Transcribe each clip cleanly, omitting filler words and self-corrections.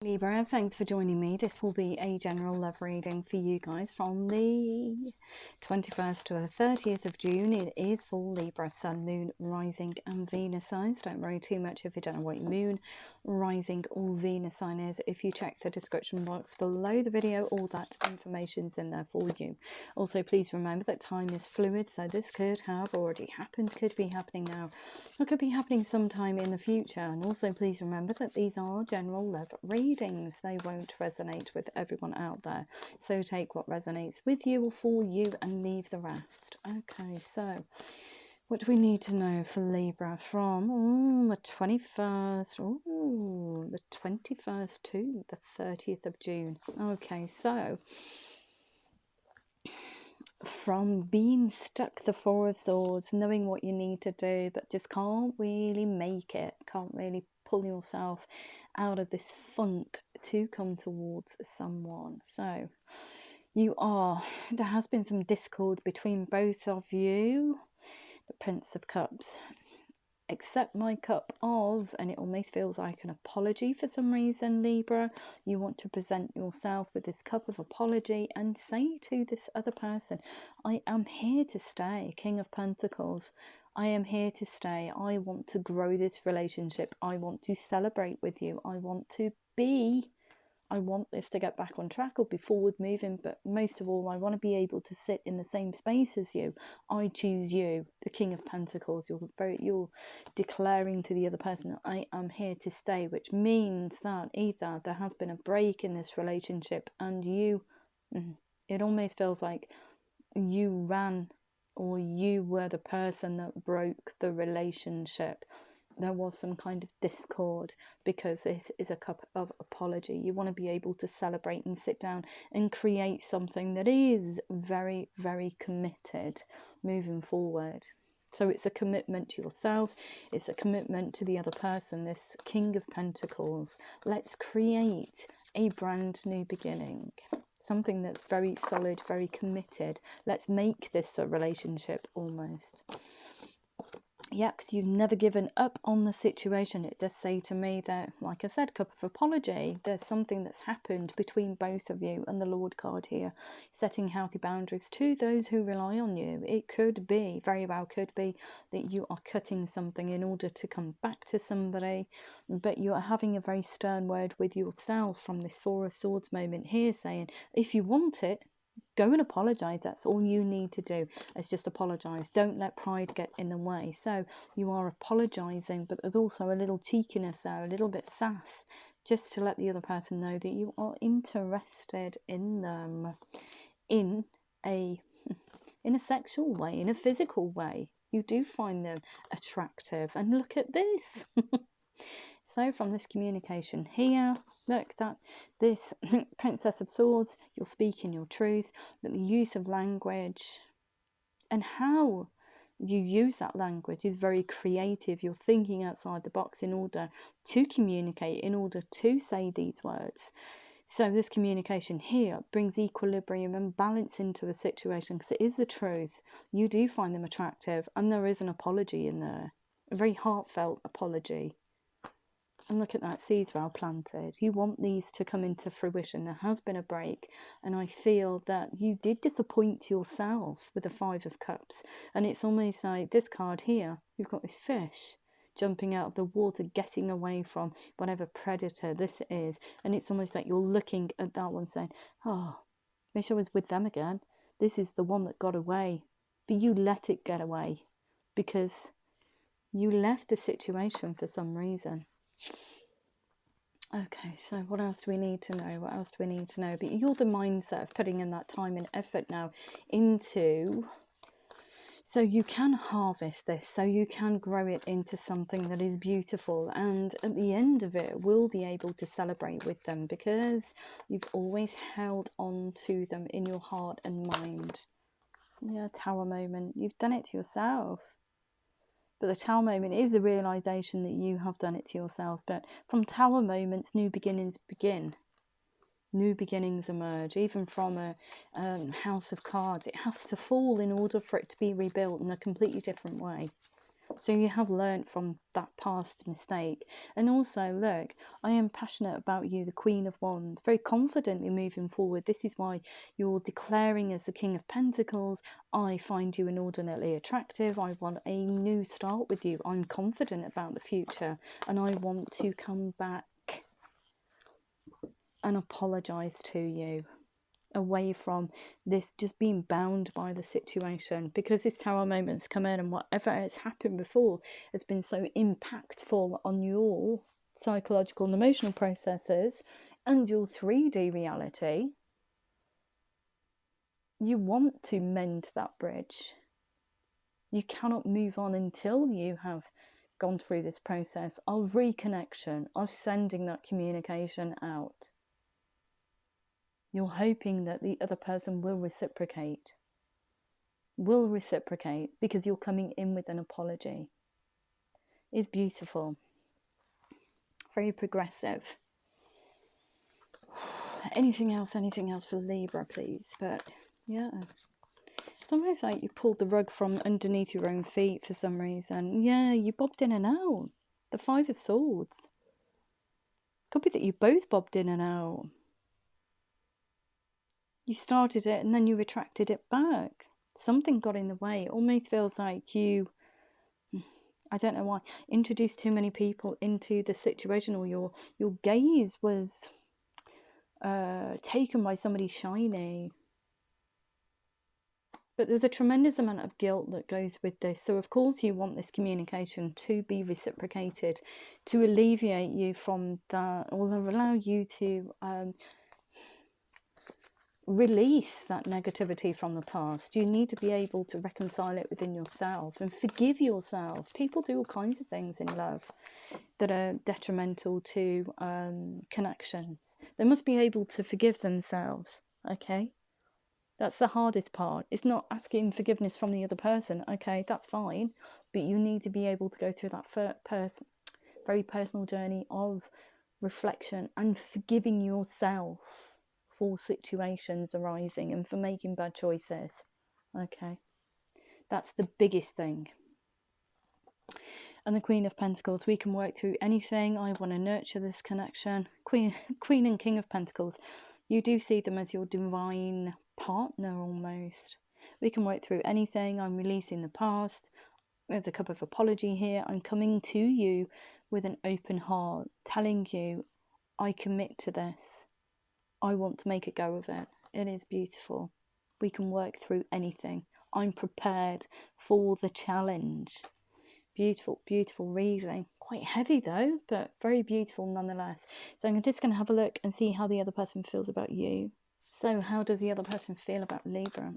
Libra, thanks for joining me. This will be a general love reading for you guys from the 21st to the 30th of June. It is for Libra, Sun, Moon, Rising and Venus signs. Don't worry too much if you don't know what your Moon, Rising or Venus sign is. If you check the description box below the video, all that information's in there for you. Also, please remember that time is fluid, so this could have already happened, could be happening now, or could be happening sometime in the future. And also, please remember that these are general love readings. They won't resonate with everyone out there, so take what resonates with you or for you and leave the rest. Okay, so what do we need to know for Libra from the 21st to the 30th of June? Okay, so from being stuck, the Four of Swords, knowing what you need to do but just can't really make it, can't really pull yourself out of this funk to come towards someone. So there has been some discord between both of you. The Prince of Cups. Accept my cup of, and it almost feels like an apology for some reason, Libra. You want to present yourself with this cup of apology and say to this other person, I am here to stay. King of Pentacles, I am here to stay. I want to grow this relationship. I want to celebrate with you. I want this to get back on track or be forward moving, but most of all, I want to be able to sit in the same space as you. I choose you, the King of Pentacles. You're declaring to the other person, I am here to stay, which means that either there has been a break in this relationship and it almost feels like you ran, or you were the person that broke the relationship. There was some kind of discord because this is a cup of apology. You want to be able to celebrate and sit down and create something that is very, very committed moving forward. So it's a commitment to yourself. It's a commitment to the other person, this King of Pentacles. Let's create a brand new beginning. Something that's very solid, very committed. Let's make this a relationship almost. Yeah, because you've never given up on the situation. It does say to me that, like I said, cup of apology. There's something that's happened between both of you, and the Lord card here, setting healthy boundaries to those who rely on you. It could be, very well could be, that you are cutting something in order to come back to somebody, but you are having a very stern word with yourself from this Four of Swords moment here, saying, if you want it, go and apologise. That's all you need to do, is just apologise. Don't let pride get in the way. So you are apologising, but there's also a little cheekiness there, a little bit sass, just to let the other person know that you are interested in them in a sexual way, in a physical way. You do find them attractive, and look at this. So from this communication here, look, that this Princess of Swords, you're speaking your truth, but the use of language and how you use that language is very creative. You're thinking outside the box in order to communicate, in order to say these words. So this communication here brings equilibrium and balance into the situation, because it is the truth. You do find them attractive, and there is an apology in there, a very heartfelt apology. And look at that, seeds well planted. You want these to come into fruition. There has been a break, and I feel that you did disappoint yourself with the Five of Cups. And it's almost like this card here, you've got this fish jumping out of the water, getting away from whatever predator this is. And it's almost like you're looking at that one saying, oh, wish I was with them again. This is the one that got away. But you let it get away because you left the situation for some reason. Okay, so what else do we need to know? What else do we need to know? But you're the mindset of putting in that time and effort now into, so you can harvest this, so you can grow it into something that is beautiful, and at the end of it we'll be able to celebrate with them, because you've always held on to them in your heart and mind. Yeah, Tower moment, you've done it to yourself. But the Tower moment is the realisation that you have done it to yourself. But from Tower moments, new beginnings begin. New beginnings emerge. Even from a House of Cards, it has to fall in order for it to be rebuilt in a completely different way. So you have learned from that past mistake. And also, look, I am passionate about you, the Queen of Wands, very confidently moving forward. This is why you're declaring as the King of Pentacles, I find you inordinately attractive. I want a new start with you. I'm confident about the future. And I want to come back and apologise to you, away from this just being bound by the situation, because this Tower moment's come in and whatever has happened before has been so impactful on your psychological and emotional processes and your 3D reality. You want to mend that bridge. You cannot move on until you have gone through this process of reconnection, of sending that communication out. You're hoping that the other person will reciprocate. Because you're coming in with an apology. It's beautiful. Very progressive. Anything else for Libra, please? But yeah. It's almost like you pulled the rug from underneath your own feet for some reason. Yeah, you bobbed in and out. The Five of Swords. Could be that you both bobbed in and out. You started it and then you retracted it back. Something got in the way. It almost feels like you, I don't know why, introduced too many people into the situation, or your gaze was taken by somebody shiny. But there's a tremendous amount of guilt that goes with this. So of course you want this communication to be reciprocated, to alleviate you from that, or allow you to release that negativity from the past. You need to be able to reconcile it within yourself and forgive yourself. People do all kinds of things in love that are detrimental to connections. They must be able to forgive themselves, okay? That's the hardest part. It's not asking forgiveness from the other person, okay, that's fine, but you need to be able to go through that very personal journey of reflection and forgiving yourself for situations arising and for making bad choices. Okay, that's the biggest thing. And the Queen of Pentacles, we can work through anything. I want to nurture this connection. Queen and King of Pentacles, you do see them as your divine partner almost. We can work through anything. I'm releasing the past. There's a cup of apology here. I'm coming to you with an open heart, telling you I commit to this. I want to make a go of it. It is beautiful. We can work through anything. I'm prepared for the challenge. Beautiful, beautiful reading. Quite heavy though, but very beautiful nonetheless. So I'm just going to have a look and see how the other person feels about you. So how does the other person feel about Libra?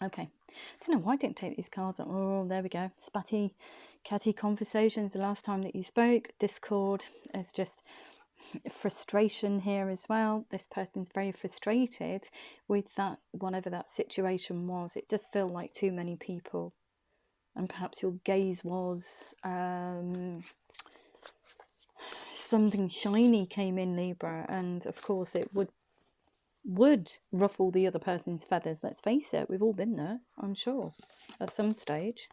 Okay. I don't know why I didn't take these cards up. Oh, there we go. Spatty, catty conversations the last time that you spoke. Discord is just frustration here as well. This person's very frustrated with that, whatever that situation was. It does feel like too many people, and perhaps your gaze was something shiny came in, Libra, and of course it would ruffle the other person's feathers. Let's face it, we've all been there, I'm sure, at some stage.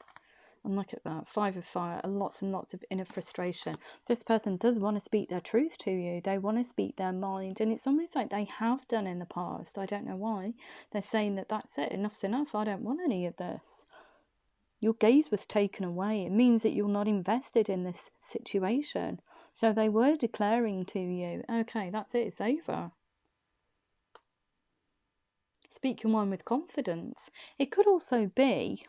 And look at that, Five of Fire, lots and lots of inner frustration. This person does want to speak their truth to you. They want to speak their mind, and it's almost like they have done in the past. I don't know why. They're saying that that's it, enough's enough, I don't want any of this. Your gaze was taken away. It means that you're not invested in this situation. So they were declaring to you, okay, that's it, it's over. Speak your mind with confidence. It could also be,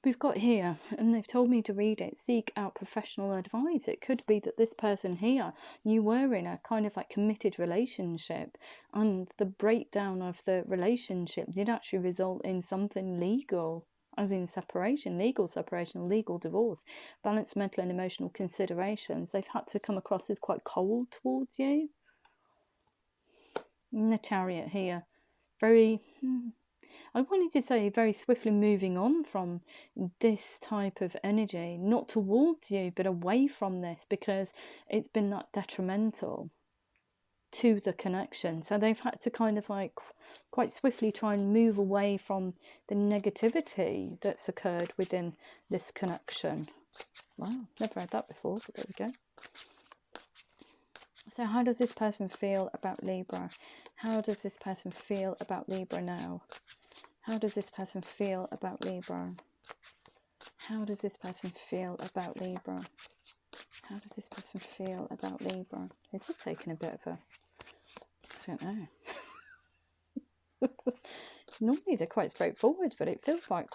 we've got here, and they've told me to read it, seek out professional advice. It could be that this person here, you were in a kind of like committed relationship, and the breakdown of the relationship did actually result in something legal, as in separation, legal separation or legal divorce. Balanced mental and emotional considerations. They've had to come across as quite cold towards you. In the Chariot here, very, I wanted to say very swiftly moving on from this type of energy, not towards you, but away from this, because it's been that detrimental to the connection. So they've had to kind of like quite swiftly try and move away from the negativity that's occurred within this connection. Wow, never heard that before, but there we go. So how does this person feel about Libra? How does this person feel about Libra now? How does this person feel about Libra? How does this person feel about Libra? How does this person feel about Libra? This is taking a bit of a... I don't know. Normally they're quite straightforward, but it feels quite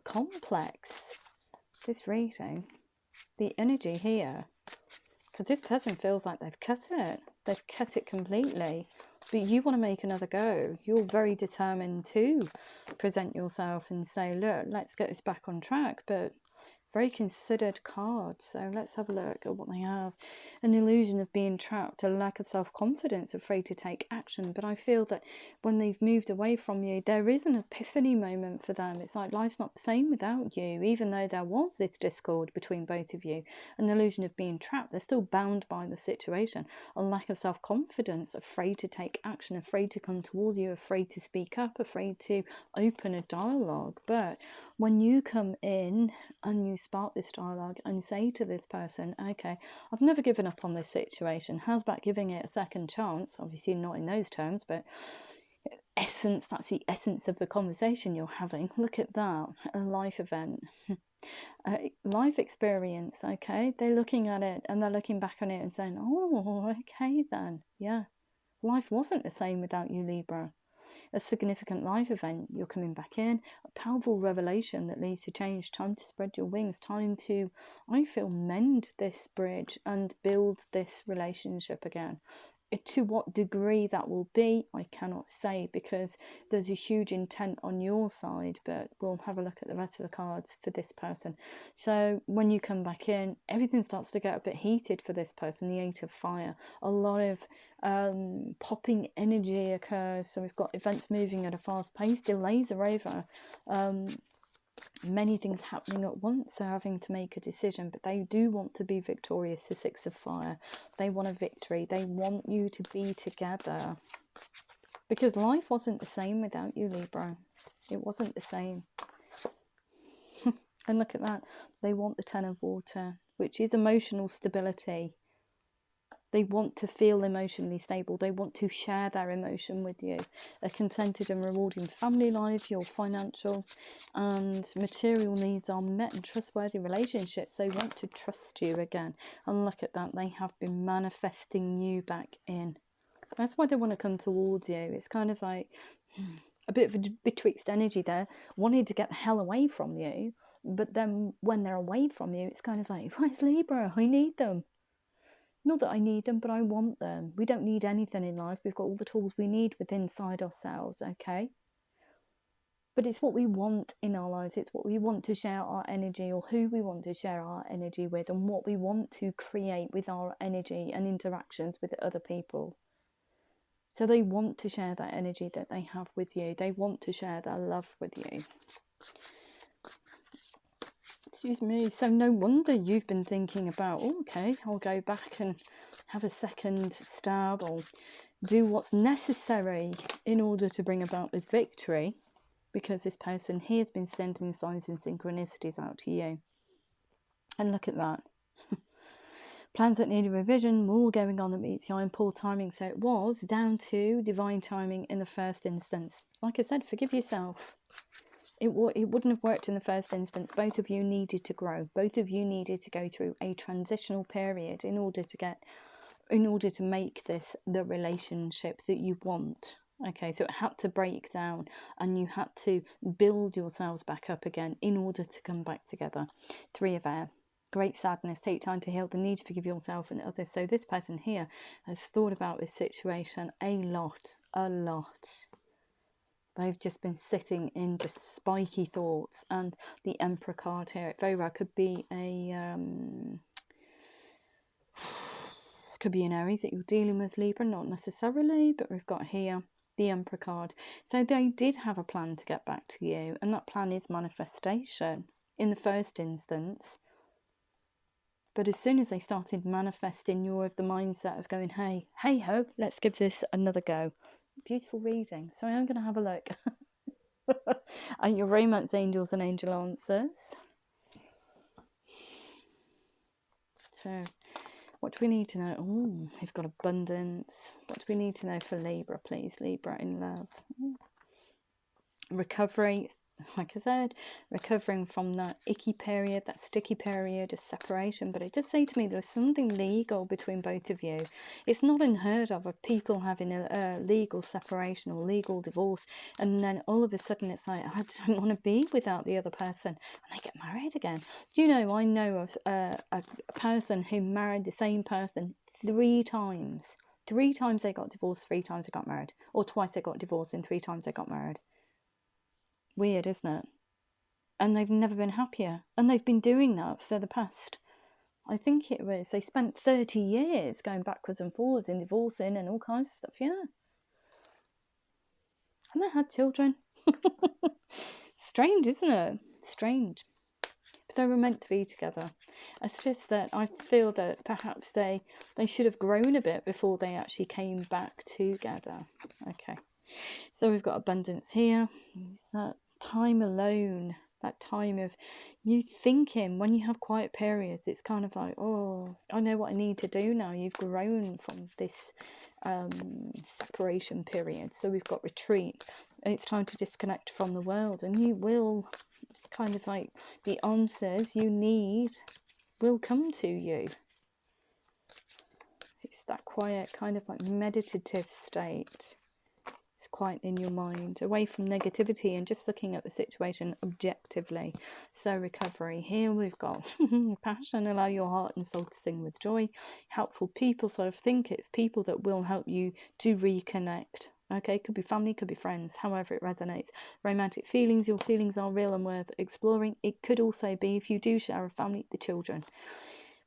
complex, this reading. The energy here, because this person feels like they've cut it. They've cut it completely. But you want to make another go. You're very determined to present yourself and say, look, let's get this back on track. But very considered card. So let's have a look at what they have. An illusion of being trapped, a lack of self-confidence, afraid to take action. But I feel that when they've moved away from you, there is an epiphany moment for them. It's like life's not the same without you, even though there was this discord between both of you. An illusion of being trapped. They're still bound by the situation. A lack of self-confidence, afraid to take action, afraid to come towards you, afraid to speak up, afraid to open a dialogue. But when you come in and you spark this dialogue and say to this person, okay, I've never given up on this situation. How's about giving it a second chance? Obviously not in those terms, but essence, that's the essence of the conversation you're having. Look at that, a life event. A life experience, okay? They're looking at it and they're looking back on it and saying, oh, okay then. Yeah, life wasn't the same without you, Libra. A significant life event, you're coming back in, a powerful revelation that leads to change, time to spread your wings, time to, I feel, mend this bridge and build this relationship again. To what degree that will be, I cannot say, because there's a huge intent on your side, but we'll have a look at the rest of the cards for this person. So when you come back in, everything starts to get a bit heated for this person. The Eight of Fire, a lot of popping energy occurs. So we've got events moving at a fast pace, delays are over, many things happening at once, so having to make a decision, but they do want to be victorious. The Six of Fire, they want a victory, they want you to be together, because life wasn't the same without you, Libra. It wasn't the same. And look at that, they want the Ten of Water, which is emotional stability. They want to feel emotionally stable. They want to share their emotion with you. A contented and rewarding family life, your financial and material needs are met, and trustworthy relationships. They want to trust you again. And look at that. They have been manifesting you back in. That's why they want to come towards you. It's kind of like a bit of a betwixt energy there. Wanting to get the hell away from you. But then when they're away from you, it's kind of like, where's Libra? I need them. Not that I need them, but I want them. We don't need anything in life. We've got all the tools we need within inside ourselves, okay? But it's what we want in our lives. It's what we want to share our energy, or who we want to share our energy with, and what we want to create with our energy and interactions with other people. So they want to share that energy that they have with you. They want to share their love with you. Excuse me. So no wonder you've been thinking about, oh, okay, I'll go back and have a second stab, or do what's necessary in order to bring about this victory, because this person here has been sending signs and synchronicities out to you. And look at that. Plans that need a revision, more going on that meets the eye, and poor timing. So it was down to divine timing in the first instance. Like I said, forgive yourself. It wouldn't have worked in the first instance. Both of you needed to grow. Both of you needed to go through a transitional period in order to make this the relationship that you want. Okay, so it had to break down, and you had to build yourselves back up again in order to come back together. Three of Air. Great sadness. Take time to heal. The need to forgive yourself and others. So this person here has thought about this situation a lot. They've just been sitting in just spiky thoughts. And the Emperor card here, it very well could be an Aries that you're dealing with, Libra, not necessarily, but we've got here the Emperor card. So they did have a plan to get back to you, and that plan is manifestation. In the first instance, But as soon as they started manifesting, you're of the mindset of going, hey, hey ho, let's give this another go. Beautiful reading. So I am going to have a look at your romance angels and angel answers. So what do we need to know? Oh, we've got abundance. What do we need to know for Libra, please? Libra in love. Recovery. Like I said, recovering from that icky period, that sticky period of separation. But it does say to me there's something legal between both of you. It's not unheard of people having a legal separation or legal divorce, and then all of a sudden it's like, I don't want to be without the other person, and they get married again. Do you know, I know of a person who married the same person 3 times. 3 times they got divorced, 3 times they got married. Or twice they got divorced and 3 times they got married. Weird, isn't it? And they've never been happier. And they've been doing that for the past, I think it was, they spent 30 years going backwards and forwards in divorcing and all kinds of stuff, yeah. And they had children. Strange, isn't it? Strange. But they were meant to be together. It's just that I feel that perhaps they should have grown a bit before they actually came back together. Okay. So we've got abundance here. It's that time alone, that time of you thinking when you have quiet periods, it's kind of like, oh, I know what I need to do now. You've grown from this separation period. So we've got retreat. It's time to disconnect from the world, and you will kind of like the answers you need will come to you. It's that quiet kind of like meditative state. It's quiet in your mind, away from negativity and just looking at the situation objectively. So recovery. Here we've got passion, allow your heart and soul to sing with joy. Helpful people. So I think it's people that will help you to reconnect. Okay, could be family, could be friends, however it resonates. Romantic feelings, your feelings are real and worth exploring. It could also be, if you do share a family, the children.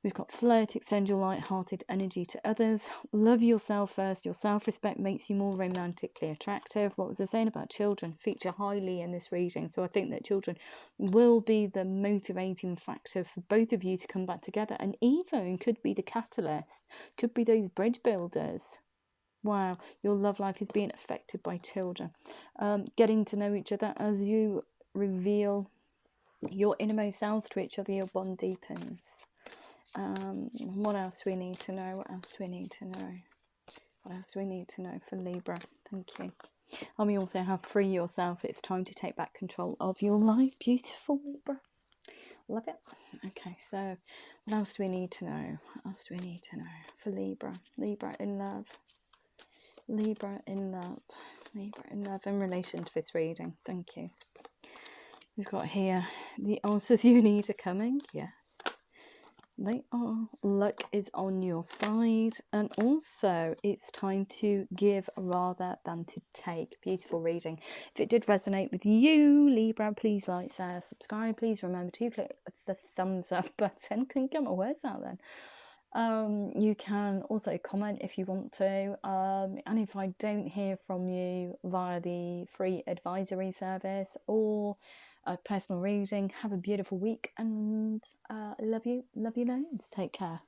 We've got flirt, extend your light-hearted energy to others. Love yourself first. Your self-respect makes you more romantically attractive. What was I saying about children? Feature highly in this reading. So I think that children will be the motivating factor for both of you to come back together, and even could be the catalyst, could be those bridge builders. Wow, your love life is being affected by children. Getting to know each other as you reveal your innermost selves to each other, your bond deepens. What else do we need to know? What else do we need to know? What else do we need to know for Libra? Thank you. And we also have free yourself. It's time to take back control of your life. Beautiful, Libra. Love it. Okay, so what else do we need to know? What else do we need to know for Libra? Libra in love. Libra in love. Libra in love in relation to this reading. Thank you. We've got here the answers you need are coming. Yes. They are. Luck is on your side, and also it's time to give rather than to take. Beautiful reading. If it did resonate with you, Libra, please like, share, subscribe. Please remember to click the thumbs up button. Couldn't get my words out then. You can also comment if you want to, and if I don't hear from you via the free advisory service or a personal reading, have a beautiful week, and love you loads. Take care.